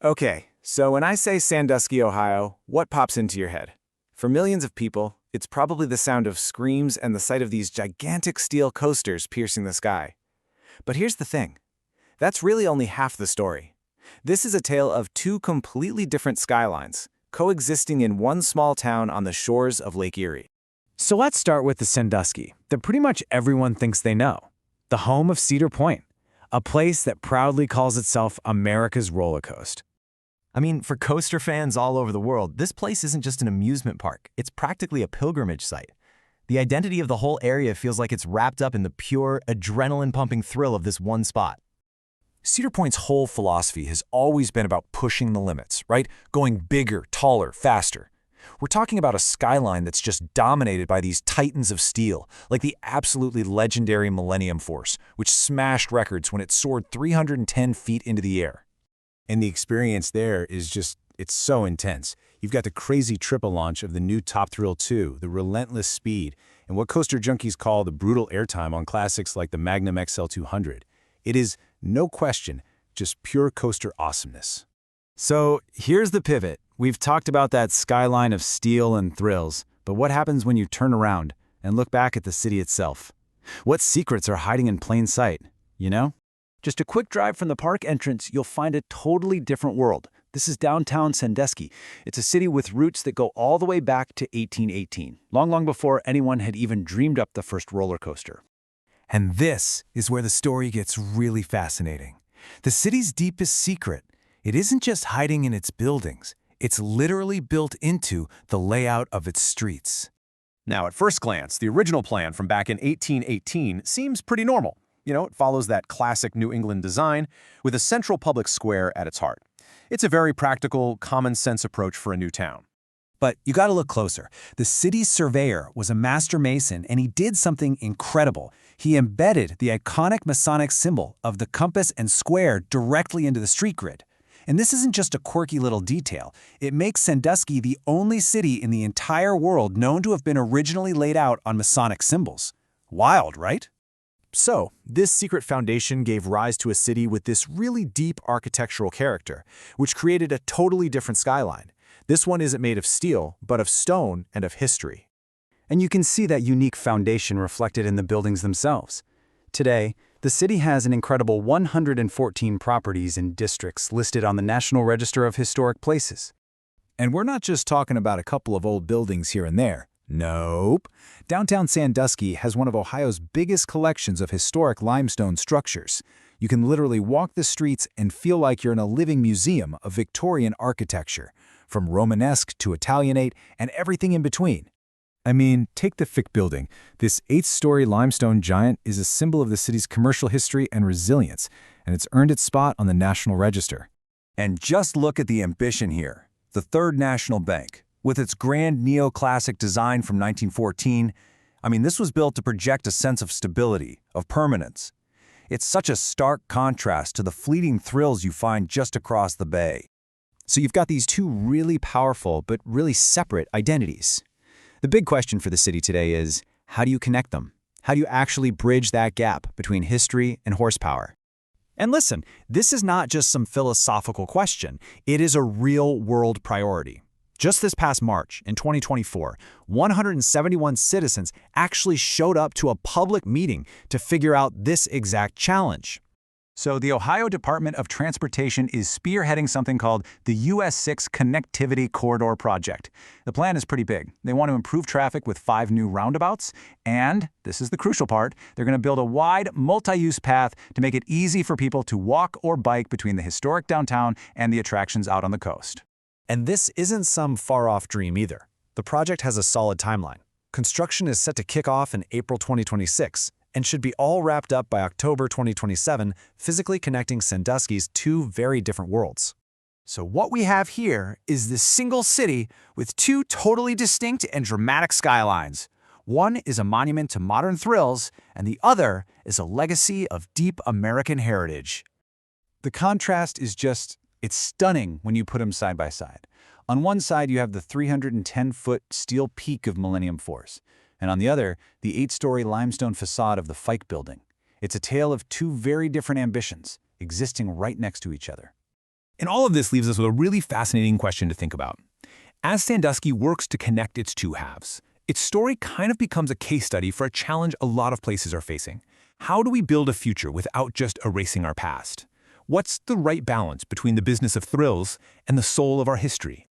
Okay, so when I say Sandusky, Ohio, what pops into your head? For millions of people, it's probably the sound of screams and the sight of these gigantic steel coasters piercing the sky. But here's the thing. That's really only half the story. This is a tale of two completely different skylines, coexisting in one small town on the shores of Lake Erie. So let's start with the Sandusky, that pretty much everyone thinks they know. The home of Cedar Point, a place that proudly calls itself America's roller coaster. I mean, for coaster fans all over the world, this place isn't just an amusement park. It's practically a pilgrimage site. The identity of the whole area feels like it's wrapped up in the pure, adrenaline-pumping thrill of this one spot. Cedar Point's whole philosophy has always been about pushing the limits, right? Going bigger, taller, faster. We're talking about a skyline that's just dominated by these titans of steel, like the absolutely legendary Millennium Force, which smashed records when it soared 310 feet into the air. And the experience there is it's so intense. You've got the crazy triple launch of the new Top Thrill 2, the relentless speed, and what coaster junkies call the brutal airtime on classics like the Magnum XL 200. It is, no question, just pure coaster awesomeness. So here's the pivot. We've talked about that skyline of steel and thrills, but what happens when you turn around and look back at the city itself? What secrets are hiding in plain sight, you know? Just a quick drive from the park entrance, you'll find a totally different world. This is downtown Sandusky. It's a city with roots that go all the way back to 1818, long before anyone had even dreamed up the first roller coaster. And this is where the story gets really fascinating. The city's deepest secret, it isn't just hiding in its buildings. It's literally built into the layout of its streets. Now, at first glance, the original plan from back in 1818 seems pretty normal. It follows that classic New England design with a central public square at its heart. It's a very practical, common-sense approach for a new town. But you gotta look closer. The city's surveyor was a master mason, and he did something incredible. He embedded the iconic Masonic symbol of the compass and square directly into the street grid. And this isn't just a quirky little detail. It makes Sandusky the only city in the entire world known to have been originally laid out on Masonic symbols. Wild, right? So, this secret foundation gave rise to a city with this really deep architectural character, which created a totally different skyline. This one isn't made of steel, but of stone and of history. And you can see that unique foundation reflected in the buildings themselves. Today, the city has an incredible 114 properties and districts listed on the National Register of Historic Places. And we're not just talking about a couple of old buildings here and there. Nope. Downtown Sandusky has one of Ohio's biggest collections of historic limestone structures. You can literally walk the streets and feel like you're in a living museum of Victorian architecture, from Romanesque to Italianate and everything in between. I mean, take the Fick building. This 8-story limestone giant is a symbol of the city's commercial history and resilience, and it's earned its spot on the National Register. And just look at the ambition here. The Third National Bank, with its grand neoclassic design from 1914, this was built to project a sense of stability, of permanence. It's such a stark contrast to the fleeting thrills you find just across the bay. So you've got these two really powerful but really separate identities. The big question for the city today is, how do you connect them? How do you actually bridge that gap between history and horsepower? And listen, this is not just some philosophical question. It is a real-world priority. Just this past March, in 2024, 171 citizens actually showed up to a public meeting to figure out this exact challenge. So the Ohio Department of Transportation is spearheading something called the US 6 Connectivity Corridor Project. The plan is pretty big. They want to improve traffic with 5 new roundabouts, and, this is the crucial part, they're going to build a wide, multi-use path to make it easy for people to walk or bike between the historic downtown and the attractions out on the coast. And this isn't some far-off dream either. The project has a solid timeline. Construction is set to kick off in April 2026 and should be all wrapped up by October 2027, physically connecting Sandusky's two very different worlds. So what we have here is this single city with two totally distinct and dramatic skylines. One is a monument to modern thrills, and the other is a legacy of deep American heritage. The contrast is it's stunning when you put them side by side. On one side, you have the 310-foot steel peak of Millennium Force, and on the other, the 8-story limestone facade of the Fike building. It's a tale of two very different ambitions, existing right next to each other. And all of this leaves us with a really fascinating question to think about. As Sandusky works to connect its two halves, its story kind of becomes a case study for a challenge a lot of places are facing. How do we build a future without just erasing our past? What's the right balance between the business of thrills and the soul of our history?